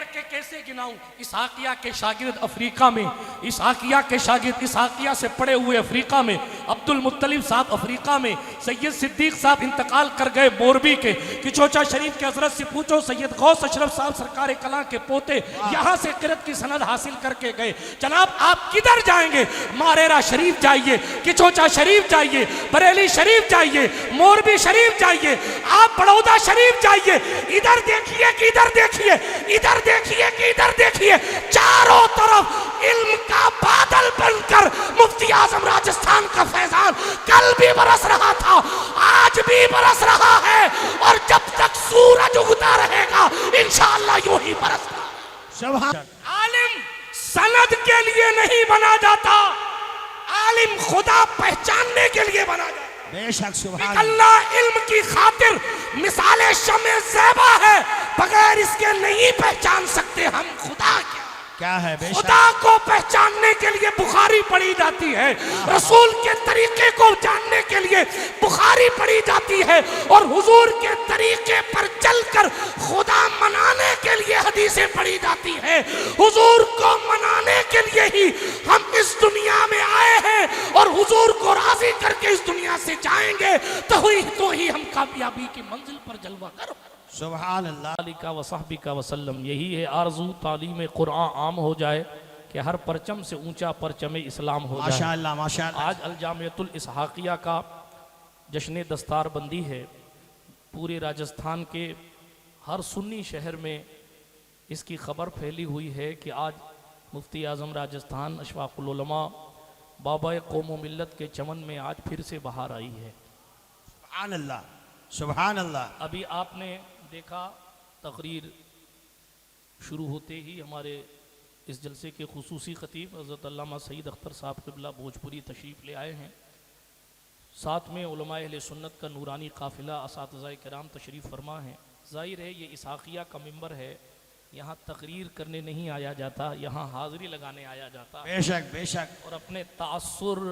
के कैसे गिनाऊं। इसहाकिया के शागिर्द अफ्रीका में, इसहाकिया के शागिर्द इसहाकिया से पढ़े हुए अफ्रीका में, अब्दुल मुत्तलिब साहब अफ्रीका में, सैयद सिद्दीक साहब इंतकाल कर गए मोरबी के, किचोचा शरीफ के हजरत से पूछो सैयद गौस अशरफ साहब सरकार कला के पोते यहाँ से किरत की सनद हासिल करके गए। जनाब आप किधर जाएंगे? मारेरा शरीफ जाइए, किचोचा शरीफ जाइए, बरेली शरीफ जाइए, मोरबी शरीफ जाइए, आप बड़ौदा शरीफ जाइए, इधर देखिए कि इधर देखिए, इधर देखिए कि इधर देखिए, चारों तरफ इल्म का बादल बनकर मुफ्ती आजम राजस्थान का फैजान कल भी बरस रहा था, आज भी बरस रहा है और जब तक सूरज उगता रहेगा इंशाअल्लाह यूं ही बरसता। सुभान। आलिम सनद के लिए नहीं बना जाता, आलिम खुदा पहचानने के लिए बना जाता। बेशक सुभान। अल्लाह इल्म की खातिर मिसाले शमे ज़ैबा है, बगैर इसके नहीं पहचान सकते हम खुदा क्या है। बेशक खुदा को पहचानने के लिए बुखारी पढ़ी जाती है, रसूल के तरीके को जानने के लिए बुखारी पढ़ी जाती है, और हुजूर के तरीके पर चलकर खुदा मनाने के लिए हदीसें पढ़ी जाती है। हुजूर को मनाने के लिए ही हम इस दुनिया में आए हैं और हुजूर को राजी करके इस दुनिया से जाएंगे, तो ही हम कामयाबी की मंजिल पर जलवा करो। सुभान अल्लाह। का वसहबिका वसल्लम। यही है आरज़ू, तालीम कुरान आम हो जाए कि हर परचम से ऊंचा परचम इस्लाम हो जाए। माशाअल्लाह माशाअल्लाह। आज अल-जामियतुल इसहाकिया का जश्न दस्तारबंदी है। पूरे राजस्थान के हर सुन्नी शहर में इसकी खबर फैली हुई है कि आज मुफ्ती आज़म राजस्थान अशफाकुल उलमा बाबा कौम व मिल्लत के चमन में आज फिर से बहार आई है। सुभान अल्लाह सुभान अल्लाह। अभी आपने देखा तकरीर शुरू होते ही हमारे इस जलसे के खुसूसी खतीब हज़रत अल्लामा सईद अख्तर साहब क़िबला भोजपुरी तशरीफ़ ले आए हैं। साथ में उलमाए अहले सुन्नत का नूरानी काफ़िला असातिज़ाए किराम तशरीफ़ फरमा है। ज़ाहिर है ये इसहाकिया का मिंबर है, यहाँ तकरीर करने नहीं आया जाता, यहाँ हाज़िरी लगाने आया जाता। बेशक बेशक। और अपने तासुर,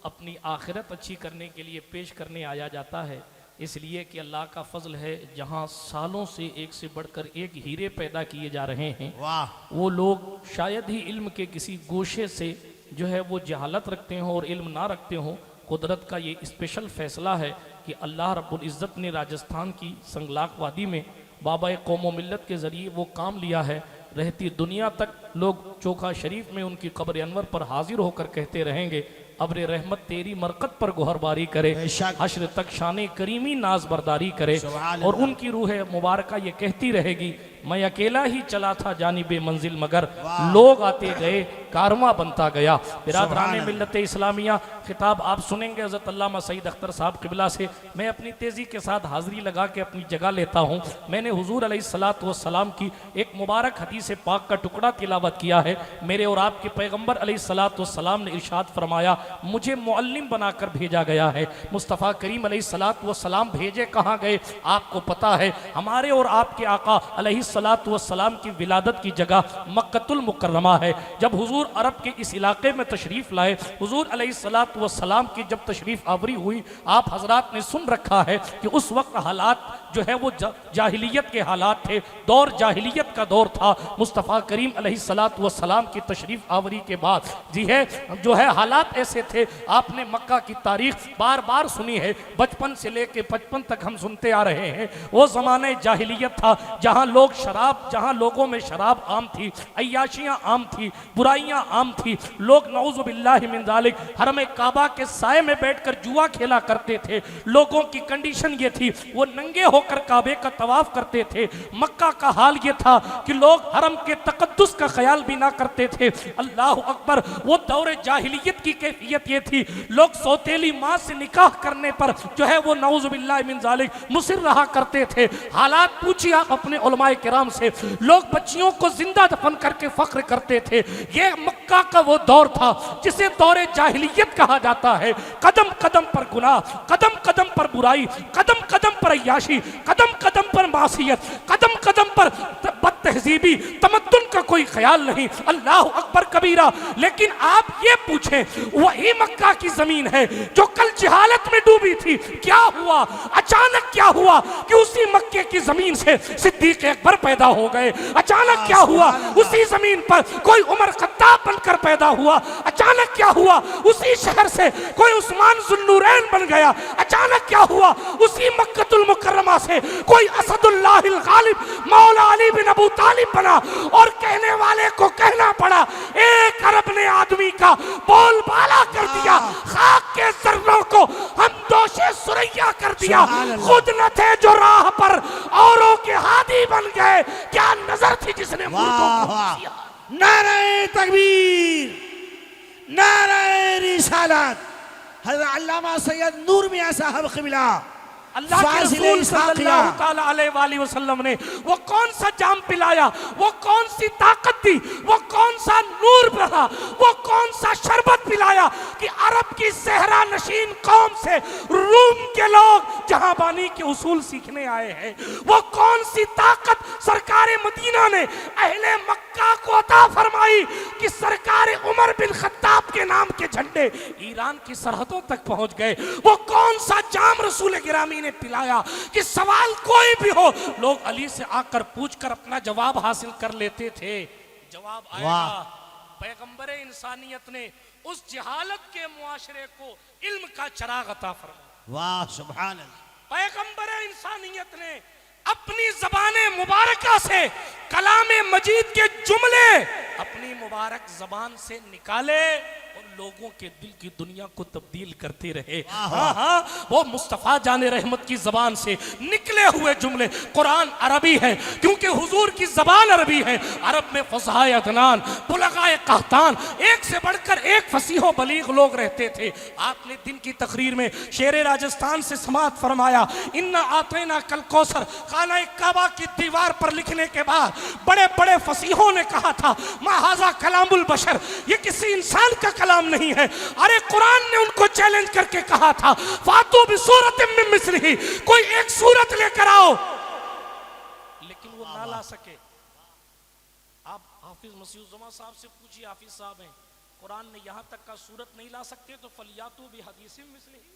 अपनी आखिरत अच्छी करने के लिए पेश करने आया जाता है। इसलिए कि अल्लाह का फजल है, जहाँ सालों से एक से बढ़कर एक हीरे पैदा किए जा रहे हैं, वाह, वो लोग शायद ही इल्म के किसी गोशे से जो है वो जहालत रखते हों और इल्म ना रखते हों। कुदरत का ये स्पेशल फ़ैसला है कि अल्लाह रब्बुल इज़्ज़त ने राजस्थान की संगलाक वादी में बाबा कौम व मिल्लत के ज़रिए वो काम लिया है। रहती दुनिया तक लोग चोखा शरीफ में उनकी कब्र अनवर पर हाजिर होकर कहते रहेंगे, अब्र रहमत तेरी मरकत पर गोहरबारी करे, हश्र तक शाने करीमी नाज बरदारी करे। और उनकी रूह मुबारका ये कहती रहेगी, मैं अकेला ही चला था जानिबे मंजिल मगर लोग आते गए कारवां बनता गया। बिरादरान मिल्लत इस्लामिया, खिताब आप सुनेंगे हज़रत अल्लामा सईद अख्तर साहब क़िबला से। मैं अपनी तेज़ी के साथ हाज़िरी लगा के अपनी जगह लेता हूँ। मैंने हुज़ूर अलैहिस्सलातु वस्सलाम की एक मुबारक हदीस पाक का टुकड़ा तिलावत किया है। मेरे और आपके पैगम्बर अलैहिस्सलातु वस्सलाम ने इरशाद फरमाया, मुझे मुअल्लिम बनाकर भेजा गया है। मुस्तफ़ा करीम अलैहिस्सलातु वस्सलाम भेजे कहाँ गए आपको पता है? हमारे और आपके आका अलैहिस्सलातु वस्सलाम की विलादत की जगह मक्कतुल मुकर्रमा है। जब हुजूर अरब के इस इलाके में तशरीफ़ लाए, हुजूर अलैहिस्सलातु वस्सलाम की जब तशरीफ़ आवरी हुई, आप हजरात ने सुन रखा है कि उस वक्त हालात जो है वो जाहिलियत के हालात थे, दौर जाहिलियत का दौर था। मुस्तफ़ा करीम अलैहिस्सलातु वस्सलाम की तशरीफ़ आवरी के बाद जी है जो है हालात ऐसे थे। आपने मक्का की तारीख बार बार सुनी है, बचपन से लेके 55 तक हम सुनते आ रहे हैं। वो ज़माने जाहिलियत था जहाँ लोग शराब, जहाँ लोगों में शराब आम थी, अय्याशियाँ आम थी, बुराइयाँ आम थी। लोग नऊज़ु बिल्लाहि मिन ज़ालिक हरम काबा के साए में बैठकर जुआ खेला करते थे। लोगों की कंडीशन ये थी, वो नंगे होकर काबे का तवाफ करते थे। मक्का का हाल ये था कि लोग हरम के तकद्दुस का ख्याल भी ना करते थे। अल्लाह अकबर, वो दौरे जाहिलियत की कैफियत ये थी, लोग सौतेली माँ से निकाह करने पर जो है वो नऊज़ु बिल्लाहि मिन ज़ालिक मुसिर रहा करते थे। हालात पूछिए आप अपने उलमाए किराम से, लोग बच्चियों को जिंदा दफन करके फख्र करते थे। ये मक्का का वो दौर था जिसे दौरे जाहिलियत कहा जाता है। कदम कदम पर गुनाह, कदम कदम पर बुराई, कदम कदम पर अय्याशी, कदम कदम पर मासियत, कदम कदम पर तहजीबी तमद्दुन का कोई ख्याल नहीं, अल्लाह अकबर कबीरा। लेकिन आप ये पूछें, वही मक्का की जमीन है जो कल जहालत में डूबी थी, क्या हुआ? अचानक क्या हुआ कि उसी मक्के की जमीन से सिद्दीक अकबर पैदा हो गए? अचानक क्या हुआ? उसी जमीन पर कोई उमर खत्ताब बनकर पैदा हुआ। अचानक क्या हुआ? उसी शहर से कोई उस्मान जुन्नूरैन बन गया। अचानक क्या हुआ? उसी मक्कतुल मुकर्रमा से कोई असदुल्लाहिल गालिब मौला अली बिन अबू तालिब बना। और कहने वाले को कहना पड़ा, एक अरब ने आदमी का बोलबाला कर दिया, खाक के जर्रों को हम दोषे सुरैया कर दिया। खुद न थे जो राह पर औरों के हादी बन गए, क्या नजर थी जिसने मुर्दों को किया। नारे तकबीर, नारे रिसालत। हज़रत अल्लामा सैयद नूर मियां साहब क़िबला अल्लाह के रसूल सल्लल्लाहु ताला अलैहि वसल्लम ने वो कौन सा जाम पिलाया, वो कौन सी ताकत दी, वो कौन सा नूर बहा, वो कौन सा शरबत पिलाया कि अरब की सहरा नशीन कौम से रूम के लोग जहांबानी के उसूल सीखने आए हैं। वो कौन सी ताकत सरकार मदीना ने अहले मक्का को अता फरमाई कि सरकार उमर बिन खत्ताब के नाम के झंडे ईरान की सरहदों तक पहुंच गए। वो कौन सा जाम रसूल गिरामी ने पिलाया कि सवाल कोई भी हो, लोग अली से आकर पूछकर अपना जवाब हासिल कर लेते थे। जवाब आएगा। पैगंबर इंसानियत ने उस जहालत के मुआशरे को इल्म का चिराग अता फरमाया। वाह सुभान अल्लाह। पैगंबर इंसानियत ने अपनी ज़बाने मुबारका से कलामे मजीद के जुमले अपनी मुबारक ज़बान से निकाले और लोगों के दिल की दुनिया को तब्दील करते रहे। हाँ हाँ, वो मुस्तफ़ा जाने रहमत की ज़बान से निकले हुए जुमले। कुरान अरबी है क्योंकि हुजूर की ज़बान अरबी है। अरब में फ़साए अदनान, बुलगाए कहतान, एक से बढ़कर एक फसीहो बलीग लोग रहते थे। आपने दिन की तकरीर में शेर राजस्थान से समात फरमाया, इन्ना आतेना कल कौसर। खाना काबा की दीवार पर लिखने के बाद बड़े बड़े फसीहों ने कहा था, माहाजा कलामुल बशर, ये किसी इंसान का कलाम नहीं है। अरे कुरान ने उनको चैलेंज करके कहा था, फातू बिसूरत मिन मिस्लिही, कोई एक सूरत लेकर आओ, लेकिन वो ना ला सके। आप हाफिज मसीहुज़्ज़मा साहब से पूछिए, हाफिज साहब हैं, कुरान ने यहां तक का सूरत नहीं ला सकते तो फलियातू भी हदीसिम मिस्लिही।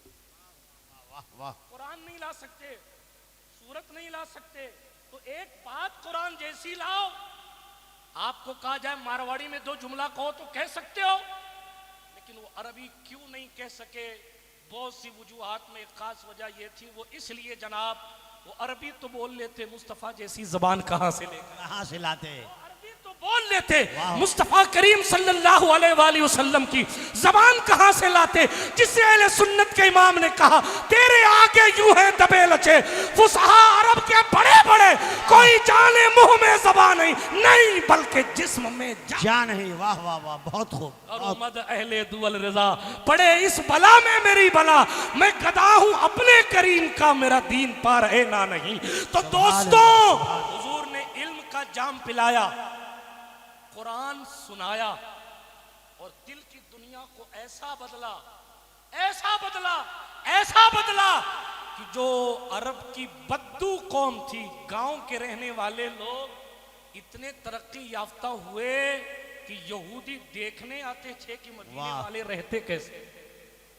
कुरान नहीं ला सकते, सूरत नहीं ला सकते, तो एक बात कुरान जैसी लाओ। आपको कहा जाए मारवाड़ी में दो जुमला कहो तो कह सकते हो, लेकिन वो अरबी क्यों नहीं कह सके? बहुत सी वजूहात में एक खास वजह यह थी, वो इसलिए जनाब वो अरबी तो बोल लेते, मुस्तफ़ा जैसी जबान कहां से लेकर, कहां से लाते? अरबी तो बोल लेते, मुस्तफ़ा करीम सल्लल्लाहु अलैहि वसल्लम की जबान कहां से लाते? जिसे अहले सुन्नत के इमाम ने कहा, तेरे आगे यूं है दबे लचे फुसहा अरब के बड़े बड़े, कोई जाने मुंह में ज़बान नहीं बल्कि जिस्म में जान नहीं। वाह वाह वाह, बहुत खूब। और मद अहले दुअल रज़ा, पड़े इस बला में मेरी बला, मैं गदा हूं अपने करीम का, मेरा दीन पा रहे ना नहीं। तो दोस्तों, हुजूर ने इल्म का जाम पिलाया, कुरान सुनाया और दिल की दुनिया को ऐसा बदला, ऐसा बदला, ऐसा बदला कि जो अरब की बद्दू कौम थी, गांव के रहने वाले लोग इतने तरक्की याफ्ता हुए कि यहूदी देखने आते थे कि मदीने वाले रहते कैसे।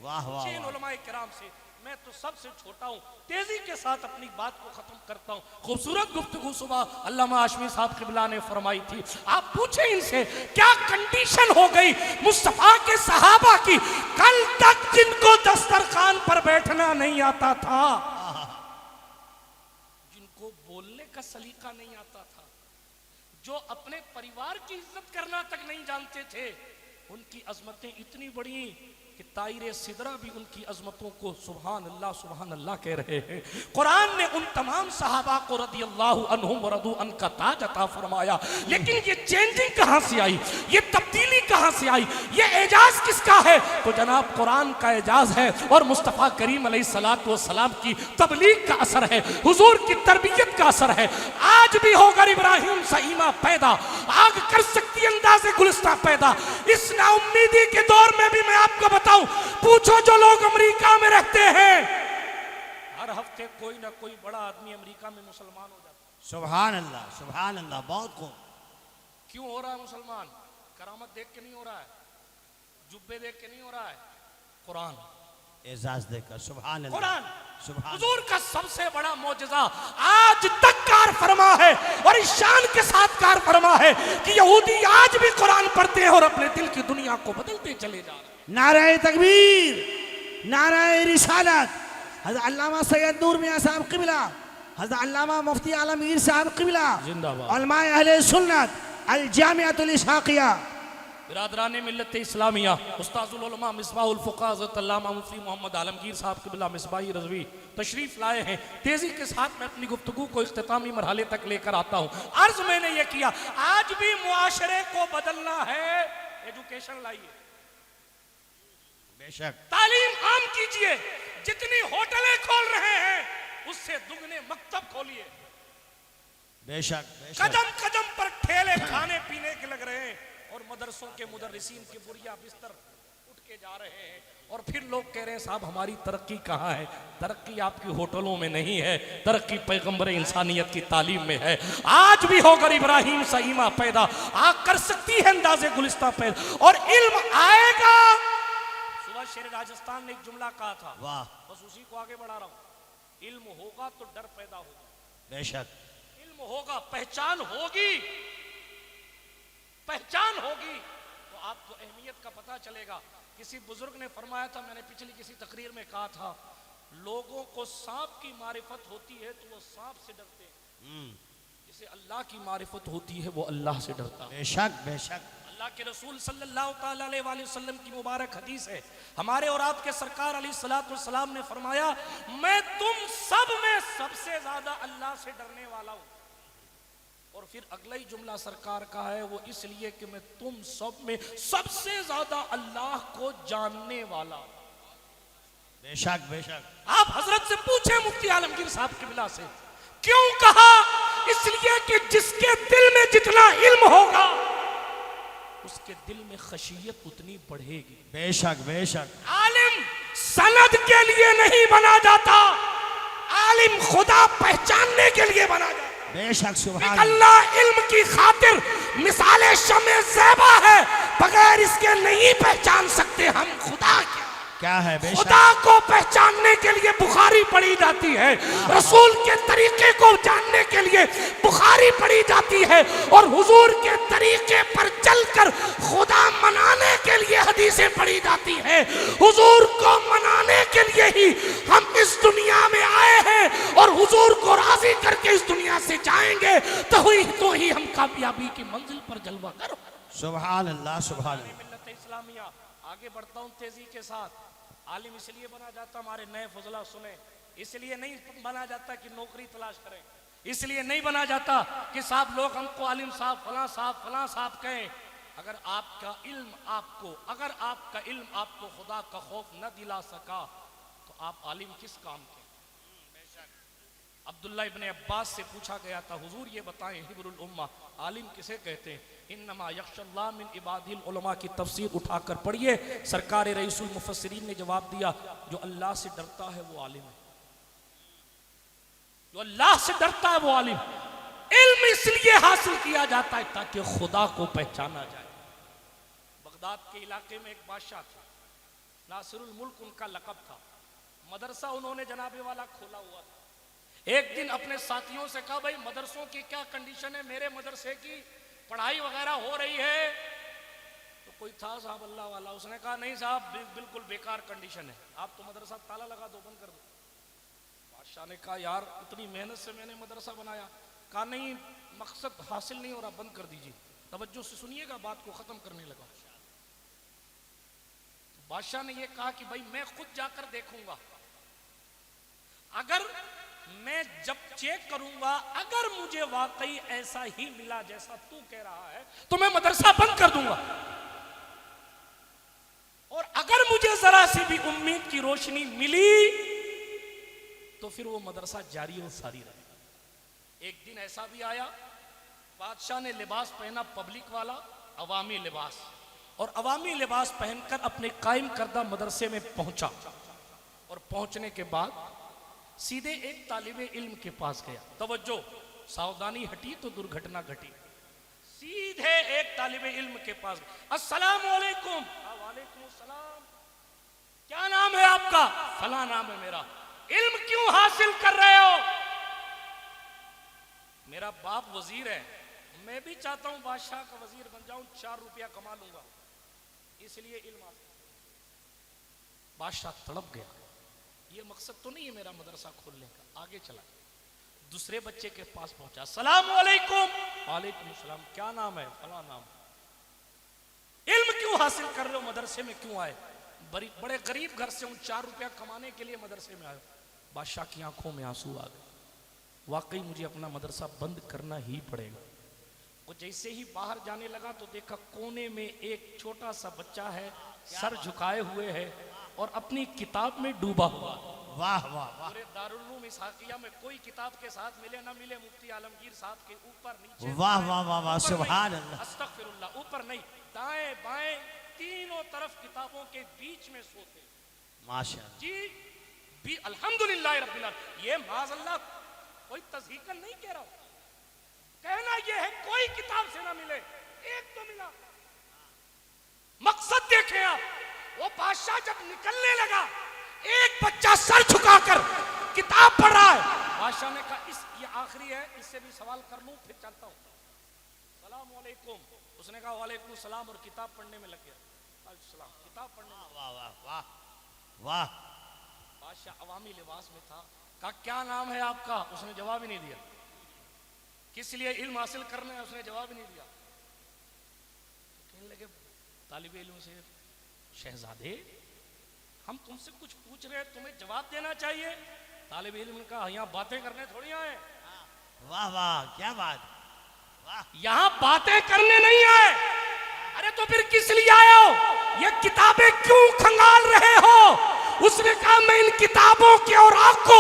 वाह वाह, वाह। उलमाए किराम से मैं तो सबसे छोटा हूं, तेजी के साथ अपनी बात को खत्म करता हूं। खूबसूरत गुफ्तगू सुबह अल्लामा हाशमी साहब क़िबला ने फरमाई थी। आप पूछे इनसे क्या कंडीशन हो गई मुस्तफ़ा के सहाबा की, कल तक जिनको दस्तरखान पर बैठना नहीं आता था, जिनको बोलने का सलीका नहीं आता था, जो अपने परिवार की इज्जत करना तक नहीं जानते थे, उनकी अजमतें इतनी बड़ी कि ताइरे सिदरा भी उनकी अजमतों को सुभान अल्लाह कह रहे हैं। कुरान ने उन तमाम सहाबा को रदियल्लाहु अन्हुम व रदू अन का ताज अता फरमाया। लेकिन ये चेंजिंग कहां से आई, ये तब्दीली कहां से आई, ये एजाज किसका है? तो जनाब कुरान का एजाज है और मुस्तफ़ा करीम अलैहिस्सलातु वस्सलाम की तबलीग का असर है, हुजूर की तरबियत का असर है। आज भी होगा इब्राहिम सईमा पैदा, आग कर सकती अंदाज़े गुलिस्तां पैदा। इस नाउम्मीदी के दौर में भी मैं आपको बताऊं, पूछो जो लोग अमेरिका में रहते हैं, हर हफ्ते कोई ना कोई बड़ा आदमी अमेरिका में मुसलमान हो जाता है। सुभान अल्लाह, बहुत खूब। क्यों हो रहा है मुसलमान? करामत देख के नहीं हो रहा है, जुब्बे देख के नहीं हो रहा है, कुरान एजाज देकर। सुभान अल्लाह, कुरान सुभान हुजूर का सबसे बड़ा मौजज़ा आज तक कार फरमा है और इस शान के साथ कार फरमा है कि यहूदी आज भी कुरान पढ़ते हैं और अपने दिल की दुनिया को बदलते चले जा रहे हैं। नारे तकबीर, नारे रिसालत। हज़रत अल्लामा सैयद नूर मियां साहब क़िबला, हज़रत अल्लामा मुफ्ती आलमगीर साहब क़िबला, जिंदाबाद। उलमाए अहले सुन्नत अल जामिअतुल इस्हाक़िया। बिरादरान मिल्लत इस्लामिया, उस्ताजुल उलमा मिसबाहुल फुक़हा हज़रत अल्लामा मुफ्ती मोहम्मद आलमगीर साहब क़िबला मिसबाही रज़वी तशरीफ़ लाए हैं। तेज़ी के साथ मैं अपनी गुफ्तगू को इख्तितामी मरहले तक लेकर आता हूँ। अर्ज़ मैंने ये किया, आज भी मुआशरे को बदलना है, एजुकेशन लाइए, बेशक तालीम आम कीजिए। जितनी होटलें खोल रहे हैं उससे दुगने मकतब खोलिए। बेशक बेशक। कदम कदम पर ठेले खाने पीने के लग रहे हैं और मदरसों के मुदर्रिसीन के बुरिया बिस्तर उठ के जा रहे हैं और फिर लोग कह रहे हैं साहब हमारी तरक्की कहाँ है? तरक्की आपकी होटलों में नहीं है, तरक्की पैगंबर इंसानियत की तालीम में है। आज भी होकर इब्राहिम सईमा पैदा आ कर सकती है अंदाजे गुलिस्तां पैदा और इल्म आएगा। सुबह शेर राजस्थान ने एक जुमला कहा था, वाह, बस उसी को आगे बढ़ा रहा हूँ। इल्म होगा तो डर पैदा होगा, बेशक। इल्म होगा, पहचान होगी, पहचान होगी तो आपको अहमियत का पता चलेगा। किसी बुजुर्ग ने फरमाया था, मैंने पिछली किसी तकरीर में कहा था, लोगों को सांप की मारिफत होती है तो वो सांप से डरते हैं, जिसे अल्लाह की मारिफत होती है वो अल्लाह से डरता है। बेशक बेशक। अल्लाह के रसूल सल्लल्लाहु ताला अलैहि वसल्लम की मुबारक हदीस है, हमारे और आपके सरकार अलैहिस्सलातु वस्सलाम ने फरमाया, मैं तुम सब में सबसे ज्यादा अल्लाह से डरने वाला हूं। और फिर अगला ही जुमला सरकार का है, वो इसलिए कि मैं तुम सब में सबसे ज्यादा अल्लाह को जानने वाला। बेशक बेशक। आप हजरत से पूछे मुफ्ती आलमगीर साहब क़िबला से, क्यों कहा? इसलिए कि जिसके दिल में जितना इल्म होगा उसके दिल में खशियत उतनी बढ़ेगी। बेशक बेशक। आलिम सनद के लिए नहीं बना जाता, आलिम खुदा पहचानने के लिए बना जाता। बेशक। सुभान अल्लाह इल्म की खातिर मिसाले शमे ज़ैबा है, बगैर इसके नहीं पहचान सकते हम खुदा क्या है। बेशक। खुदा को पहचानने के लिए बुखारी पढ़ी जाती है, रसूल के तरीके को जानने के लिए बुखारी पढ़ी जाती है और हुजूर के तरीके पर चलकर खुदा मनाने के लिए हदीसें पढ़ी जाती है। हुजूर को मनाने के लिए ही हम इस दुनिया में आए हैं और हुजूर को राजी करके इस दुनिया से जाएंगे तो ही हम कामयाबी की मंजिल पर जलवा करो। सुभान अल्लाह, सुभान अल्लाह। मिल्लत इस्लामिया, आगे बढ़ता हूँ तेजी के साथ। आलिम इसलिए बना जाता, हमारे नए फजला सुने, इसलिए नहीं बना जाता कि नौकरी तलाश करें, इसलिए नहीं बना जाता कि साहब लोग हमको आलिम साहब फलां साहब कहें। अगर आपका इल्म आपको खुदा का खौफ न दिला सका तो आप आलिम किस काम के? अब्दुल्ला इब्ने अब्बास से पूछा गया था, हुजूर ये बताएं हिब्रुल उम्मा आलिम किसे कहते हैं? इन्नमा यख्शल्लाह मिन इबादिल उलमा की तफसीर उठाकर पढ़िए। सरकार रईसुल मुफस्सिरीन ने जवाब दिया, जो अल्लाह से डरता है वो आलिम है, जो अल्लाह से डरता है वो आलिम। इल्म इसलिए हासिल किया जाता है ताकि खुदा को पहचाना जाए। बगदाद के इलाके में एक बादशाह था, नासिरुल मुल्क उनका लक़ब था। मदरसा उन्होंने जनाबे वाला खोला हुआ था। एक दिन अपने साथियों से कहा, भाई मदरसों की क्या कंडीशन है? मेरे मदरसे की पढ़ाई वगैरह हो रही है। तो कोई था साहब अल्लाह वाला, उसने कहा नहीं साहब बिल्कुल बेकार कंडीशन है, आप तो मदरसा ताला लगा दो, बंद कर दो। बादशाह ने कहा यार इतनी मेहनत से मैंने मदरसा बनाया। कहा नहीं, मकसद हासिल नहीं हो रहा, बंद कर दीजिए। तवज्जो से सुनिएगा, बात को खत्म करने लगा। बादशाह ने यह कहा कि भाई मैं खुद जाकर देखूंगा, अगर मैं जब चेक करूंगा अगर मुझे वाकई ऐसा ही मिला जैसा तू कह रहा है तो मैं मदरसा बंद कर दूंगा, और अगर मुझे जरा सी भी उम्मीद की रोशनी मिली तो फिर वो मदरसा जारी और सारी रहेगा। एक दिन ऐसा भी आया, बादशाह ने लिबास पहना पब्लिक वाला, अवामी लिबास, और अवामी लिबास पहनकर अपने कायम करदा मदरसे में पहुंचा। और पहुंचने के बाद सीधे एक तालिबे इल्म के पास गया। तवज्जो, सावधानी हटी तो दुर्घटना घटी। सीधे एक तालिबे इल्म के पास, अस्सलाम वालेकुम। वालेकुम सलाम। क्या नाम है आपका? फला नाम है मेरा। इल्म क्यों हासिल कर रहे हो? मेरा बाप वजीर है, मैं भी चाहता हूं बादशाह का वजीर बन जाऊं, 4 रुपया कमा लूंगा, इसलिए इल्म हासिल। बादशाह तड़प गया, ये मकसद तो नहीं है मेरा मदरसा खोलने का। आगे चला, दूसरे बच्चे के पास पहुंचा, सलाम वालेकुम। वालेकुम सलाम। क्या नाम है? फला नाम। इल्म क्यों हासिल कर रहे हो? मदरसे में क्यों आए? बड़े गरीब घर से हूं, 4 रुपया कमाने के लिए मदरसे में आए। बादशाह की आंखों में आंसू आ गए, वाकई मुझे अपना मदरसा बंद करना ही पड़ेगा। वो जैसे ही बाहर जाने लगा तो देखा कोने में एक छोटा सा बच्चा है, सर झुकाए हुए है और अपनी किताब में डूबा हुआ। वाह वाह वाह। पूरे दारुल उलूम इस्हाकिया में कोई किताब के साथ मिले ना मिले, मुफ्ती आलमगीर साहब के ऊपर नीचे, वाह वाह वाह वाह, सुभान अल्लाह। अस्तगफिरुल्लाह, ऊपर नहीं, दाएं बाएं तीनों तरफ किताबों के बीच में सोते। माशाअल्लाह जी भी अल्हम्दुलिल्लाह रब्बिल आलमीन। ये माज़अल्लाह कोई तज़हीकन नहीं कह रहा हूं, कहना यह है कोई किताब से ना मिले, एक तो मिला। मकसद देखें आप, वो बादशाह जब निकलने लगा, एक बच्चा सर झुकाकर किताब पढ़ रहा है। बादशाह ने कहा ये आखिरी है, इससे भी सवाल कर लूं फिर चलता हूं। सलाम वालेकुम। उसने कहा वालेकुम सलाम और किताब पढ़ने में लग गया। सलाम, किताब पढ़ने में। वाह वाह वाह वाह। बादशाह अवामी लिबास में था, कहा क्या नाम है आपका? उसने जवाब ही नहीं दिया। किस लिए इल्म हासिल करना है? उसने जवाब ही नहीं दिया। कहने लगे तालिबे इल्म से, शहजादे हम तुमसे कुछ पूछ रहे हैं, तुम्हें जवाब देना चाहिए। तालिबे इल्म ने कहा यहाँ बातें करने थोड़ी आए। वाह वाह, क्या बात। वाह, यहाँ बातें करने नहीं आए। अरे तो फिर किस लिए आए हो? ये किताबें क्यों खंगाल रहे हो? उसने कहा मैं इन किताबों की और आंख को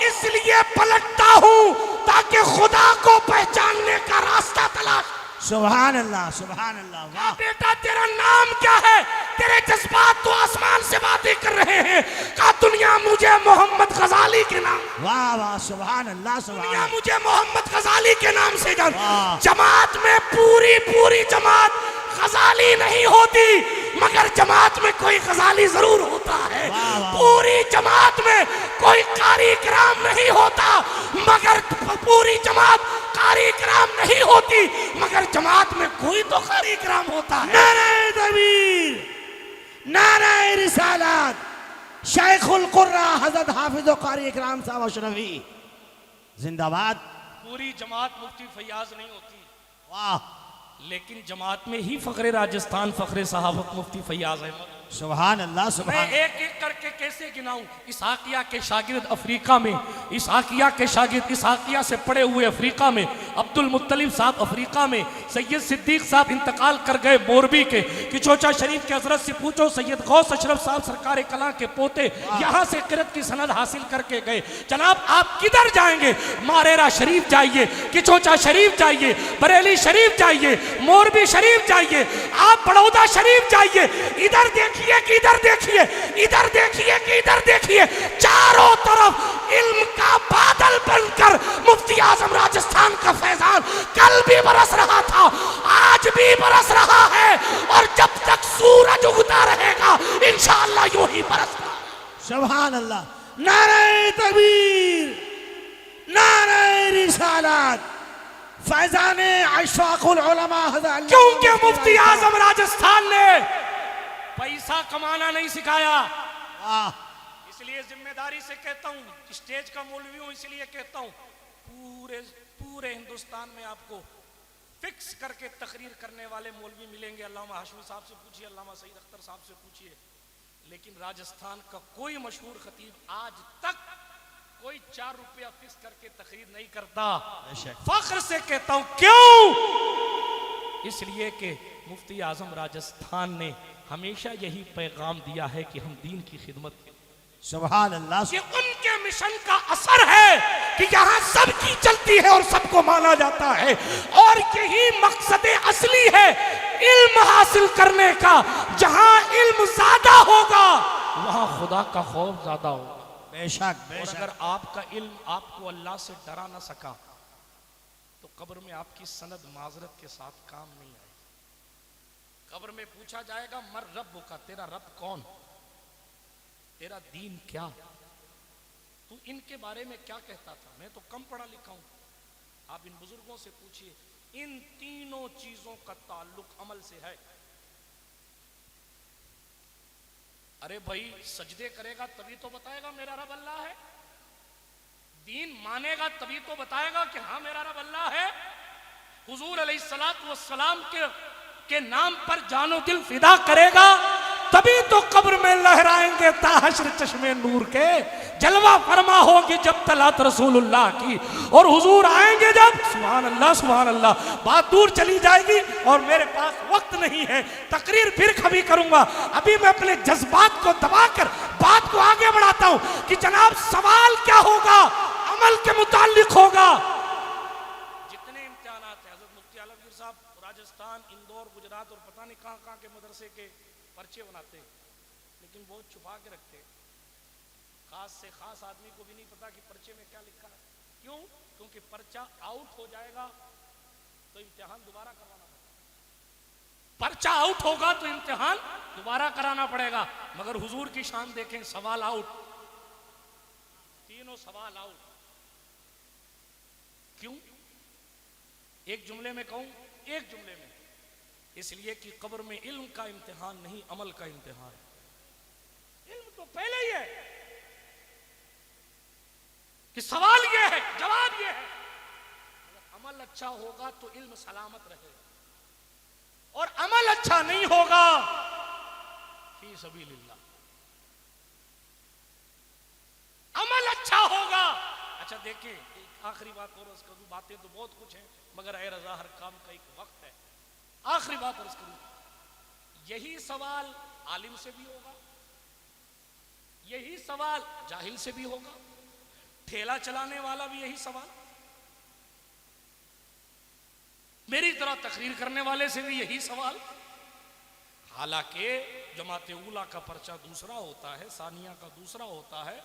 इसलिए पलटता हूं ताकि खुदा को पहचानने का रास्ता तलाश। सुभान अल्लाह सुभान अल्लाह। वाह बेटा तेरा नाम क्या है? तेरे जज्बात तो आसमान से बातें कर रहे हैं। कहा दुनिया मुझे मोहम्मद गजाली के नाम। वाह वाह, सुभान अल्लाह दुनिया सुभान। मुझे मोहम्मद गजाली के नाम से जान। वाह। जमात में पूरी जमात गजाली नहीं होती, मगर जमात में कोई गजाली जरूर होता है। वाह वाह। पूरी जमात में कोई कारी कराम नहीं होता, मगर पूरी जमात कारी कराम नहीं होती, मगर जमात में कोई तो कारी कराम होता है। नारे तकबीर, नारे रिसालत, शेखुल कुर्रा हजरत हाफिज कारी इकराम साहब अशरफी जिंदाबाद। पूरी जमात मुफ्ती फैयाज नहीं होती, वाह, लेकिन जमात में ही फखरे राजस्थान, फखरे सहाबत मुफ्ती फैयाज अहमद। सुभान अल्लाह मैं सुभान। एक एक करके कैसे गिनाऊं? इसहाकिया के शागिर्द अफ्रीका में, इसहाकिया के शागिर्द इसहाकिया से पढ़े हुए अफ्रीका में, अब्दुल मुत्तलिब साहब अफ्रीका में, सैयद सिद्दीक साहब इंतकाल कर गए मोरबी के। किचोचा शरीफ के हजरत से पूछो, सैयद गौस अशरफ साहब सरकार कला के पोते यहाँ से किरत की सनद हासिल करके गए। जनाब आप किधर जाएंगे? मारेरा शरीफ जाइए, किचोचा शरीफ जाइए, बरेली शरीफ जाइए, मोरबी शरीफ जाइए, आप बड़ौदा शरीफ जाइए। इधर देखिए कि इधर देखिए, इधर देखिए कि इधर देखिए, चारों तरफ इल्म का बादल बनकर मुफ्ती आजम राजस्थान का फैजान कल भी बरस रहा था, आज भी बरस रहा है और जब तक सूरज उगता रहेगा इंशाअल्लाह यूं ही बरसता। सुभान अल्लाह। नारे तकबीर, नारे रिसालत, फैजाने अशफाकुल उलमा हज़रत। क्योंकि मुफ्ती आजम राजस्थान ने पैसा कमाना नहीं सिखाया। वाह, इसलिए जिम्मेदारी से कहता हूँ, स्टेज का मौलवी हूँ इसलिए कहता हूँ, पूरे हिंदुस्तान में आपको फिक्स करके तकरीर करने वाले मौलवी मिलेंगे। अल्लामा हाशमी साहब से पूछिए, अल्लामा सईद अख्तर साहब से पूछिए, लेकिन राजस्थान का कोई मशहूर खतीब आज तक कोई 4 रुपया फिक्स करके तकरीर नहीं करता। फख्र से कहता हूँ, क्यों? इसलिए कि मुफ्ती आजम राजस्थान ने हमेशा यही पैगाम दिया है कि हम दीन की खिदमत करें। सुभान अल्लाह। ये उनके मिशन का असर है कि यहाँ सबकी चलती है और सबको माना जाता है, और यही मकसद असली है इल्म हासिल करने का। जहाँ इल्म ज्यादा होगा वहाँ खुदा का खौफ ज्यादा होगा। बेशक और अगर आपका इल्म आपको अल्लाह से डरा ना सका तो कब्र में आपकी सनद माजरत के साथ काम नहीं आएगी। कब्र में पूछा जाएगा मर रब का, तेरा रब कौन, तेरा दीन क्या, तू इनके बारे में क्या कहता था। मैं तो कम पढ़ा लिखा हूं, आप इन बुजुर्गों से पूछिए। इन तीनों चीजों का ताल्लुक अमल से है। अरे भाई सजदे करेगा तभी तो बताएगा मेरा रब अल्लाह है, दीन मानेगा तभी तो बताएगा कि हाँ मेरा रब अल्लाह है। हुजूर अलैहिस्सलातु वस्सलाम के नाम पर जानो दिल फिदा करेगा तभी तो कब्र में लहराएंगे ताहश्र चश्मे नूर के। जलवा फरमा होगी जब तलात रसूलुल्लाह की, और हुजूर आएंगे जब, सुभान अल्लाह, बात दूर चली जाएगी और मेरे पास वक्त नहीं है, तकरीर फिर कभी करूंगा। अभी मैं अपने जज्बात को दबाकर बात को आगे बढ़ाता हूं कि जनाब सवाल क्या होगा, अमल के मुताल्लिक होगा। जितने इम्तिहानात हैं, हज़रत मुफ्ती आलमगीर साहब राजस्थान, इंदौर, गुजरात और पता नहीं कहां के मदरसे के पर्चे बनाते हैं, लेकिन बहुत छुपा के रखते हैं। खास से खास आदमी को भी नहीं पता कि पर्चे में क्या लिखा है। क्यों? क्योंकि पर्चा आउट हो जाएगा तो इम्तिहान दोबारा करवाना पड़ेगा। पर्चा आउट होगा तो इम्तिहान दोबारा कराना पड़ेगा। मगर हुजूर की शान देखें, सवाल आउट, तीनों सवाल आउट। क्यों? एक जुमले में कहूं, एक जुमले में, इसलिए कि कब्र में इल्म का इम्तिहान नहीं, अमल का इम्तिहान है। इल्म तो पहले ही है कि सवाल ये है, जवाब ये है। अगर अमल अच्छा होगा तो इल्म सलामत रहेगा, और अमल अच्छा नहीं होगा फी सबीलिल्लाह। अमल अच्छा होगा। अच्छा देखिए, एक आखिरी बात और, उसका बातें तो बहुत कुछ है मगर ए रजा हर काम का एक वक्त है। आखिरी बात अर्ज करूं, यही सवाल आलिम से भी होगा, यही सवाल जाहिल से भी होगा, ठेला चलाने वाला भी यही सवाल, मेरी तरह तकरीर करने वाले से भी यही सवाल। हालांकि जमात उला का पर्चा दूसरा होता है, सानिया का दूसरा होता है,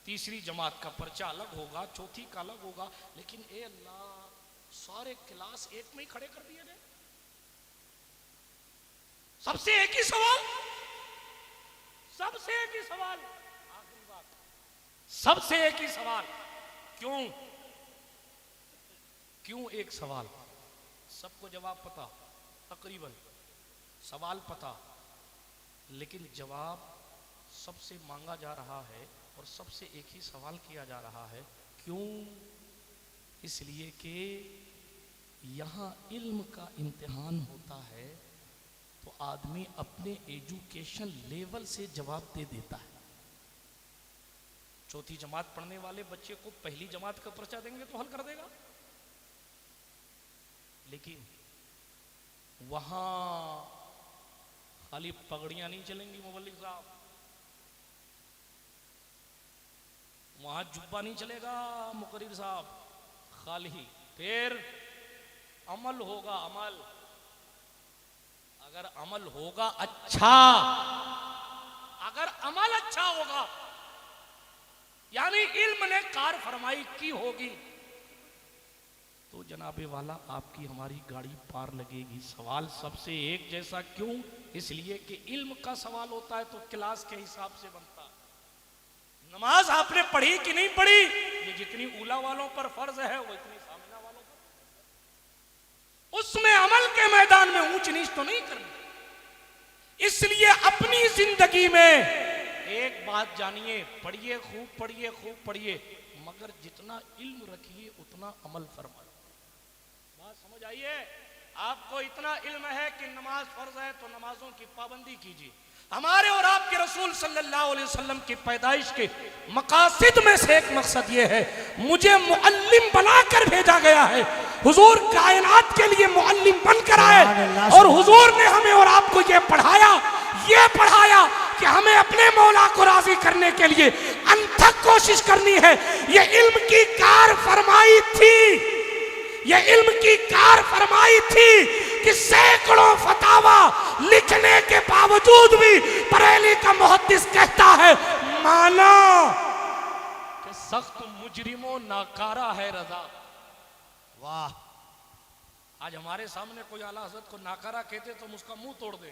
तीसरी जमात का पर्चा अलग होगा, चौथी का अलग होगा, लेकिन ए अल्लाह सारे क्लास एक में ही खड़े कर दिए गए। सबसे एक ही सवाल, सबसे एक ही सवाल, आखिरी बात, सबसे एक ही सवाल। क्यों? क्यों एक सवाल? सबको जवाब पता, तकरीबन सवाल पता, लेकिन जवाब सबसे मांगा जा रहा है और सबसे एक ही सवाल किया जा रहा है। क्यों? इसलिए कि यहां इल्म का इम्तिहान होता है तो आदमी अपने एजुकेशन लेवल से जवाब दे देता है। चौथी जमात पढ़ने वाले बच्चे को पहली जमात का पर्चा देंगे तो हल कर देगा, लेकिन वहां खाली पगड़ियां नहीं चलेंगी मुबल्लिग साहब, वहां जुब्बा नहीं चलेगा मुकर्रिर साहब, खाली फिर अमल होगा। अमल, अगर अमल होगा अच्छा, अगर अमल अच्छा होगा, यानी इल्म ने कार फरमाई की होगी, तो जनाबे वाला आपकी हमारी गाड़ी पार लगेगी। सवाल सबसे एक जैसा क्यों? इसलिए कि इल्म का सवाल होता है तो क्लास के हिसाब से बनता है। नमाज आपने पढ़ी कि नहीं पढ़ी, ये जितनी उला वालों पर फर्ज है वो इतनी सामिना वालों पर, उसमें अमल के मैदान में ऊंच नीच तो नहीं करनी। इसलिए अपनी जिंदगी में एक बात जानिए, पढ़िए, खूब पढ़िए, खूब पढ़िए, मगर जितना इल्म रखिए उतना अमल फरमाइए। बात समझ आइए? आपको इतना इल्म है कि नमाज फर्ज है तो नमाजों की पाबंदी कीजिए। हमारे और आपके रसूल सल्लल्लाहु अलैहि वसल्लम की पैदाइश के मकासिद में से एक मकसद ये है, मुझे मुअल्लिम बनाकर भेजा गया है। हुजूर कायनात के लिए मुअल्लिम बनकर आए और हुजूर ने हमें और आपको ये पढ़ाया कि हमें अपने मौला को राजी करने के लिए अनथक कोशिश करनी है। ये इल्म की कार फरमाई थी, ये इल्म की कार फरमाई थी कि सैकड़ों फतावा लिखने के बावजूद भी बरेली का मुहद्दिस कहता है, माना कि सख्त मुजरिमों नाकारा है रजा, वाह, आज हमारे सामने कोई आला हजरत को नाकारा कहते तो हम उसका मुंह तोड़ दे,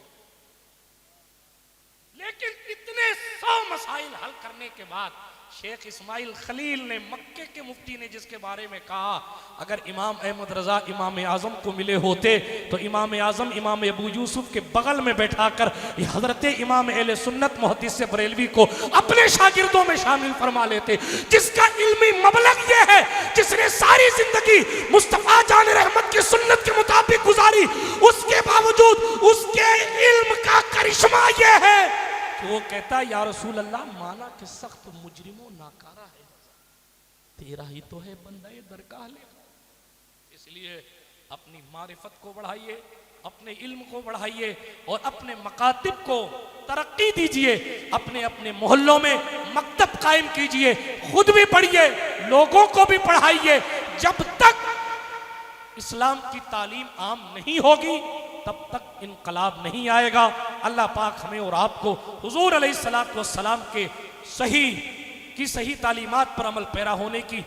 लेकिन इतने 100 मसाइल हल करने के बाद शेख इस्माइल खलील ने, मक्के के मुफ्ती ने, जिसके बारे में कहा अगर इमाम अहमद रजा इमाम आजम को मिले होते तो इमाम आजम इमाम अबू यूसुफ के बगल में बैठाकर हजरत इमाम अहले सुन्नत मुहद्दिस बरेलवी को अपने शागिर्दों में शामिल फरमा लेते, जिसका इल्मी मबलग ये है, जिसने सारी जिंदगी मुस्तफा जान रहमत की सुन्नत के मुताबिक गुजारी, उसके बावजूद उसके इल्म का करिश्मा ये है कि वो कहता या रसूल अल्लाह माना कि सख्त मुजरिमों नाकारा है, तेरा ही तो है बंदा दरगाह ले। इसलिए अपनी मारिफत को बढ़ाइए, अपने इल्म को बढ़ाइए और अपने मकातिब को तरक्की दीजिए, अपने अपने मोहल्लों में मकतब कायम कीजिए, खुद भी पढ़िए, लोगों को भी पढ़ाइए। जब तक इस्लाम की तालीम आम नहीं होगी तब तक इनकलाब नहीं आएगा। अल्लाह पाक हमें और आपको हुजूर अलैहिस्सलातु वस्सलाम के सही तालीमात पर अमल पैरा होने की,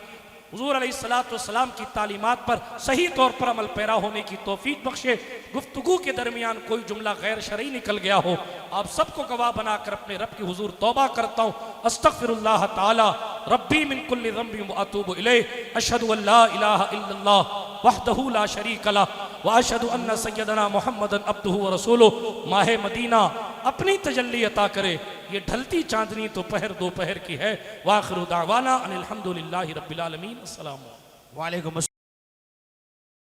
हुजूर अलैहिस्सलातु वस्सलाम की तालीमात पर सही तौर पर अमल पैरा होने की तौफीक बख्शे। गुफ्तगू के दरमियान कोई जुमला गैर शरई निकल गया हो, आप सबको गवाह बनाकर अपने रब की हुजूर तौबा करता हूँ। अस्तगफिरुल्लाह ताला रब्बी मिन कुल्लि ज़ंबि व अतूबु इलैह। अशहदु अल्ला इलाहा इल्लल्लाह वहदहु ला शरीक लह व अशहदु अन्न सय्यदना मुहम्मदन अब्दुहु व रसूलुहु। माह मदीना अपनी तजल्ली अता करे, ये ढलती चांदनी तो पहर दोपहर की है। वाखिरु दावाना अनिल हम्दुलिल्लाहि रब्बिल आलमीन। अस्सलाम वालेकुम।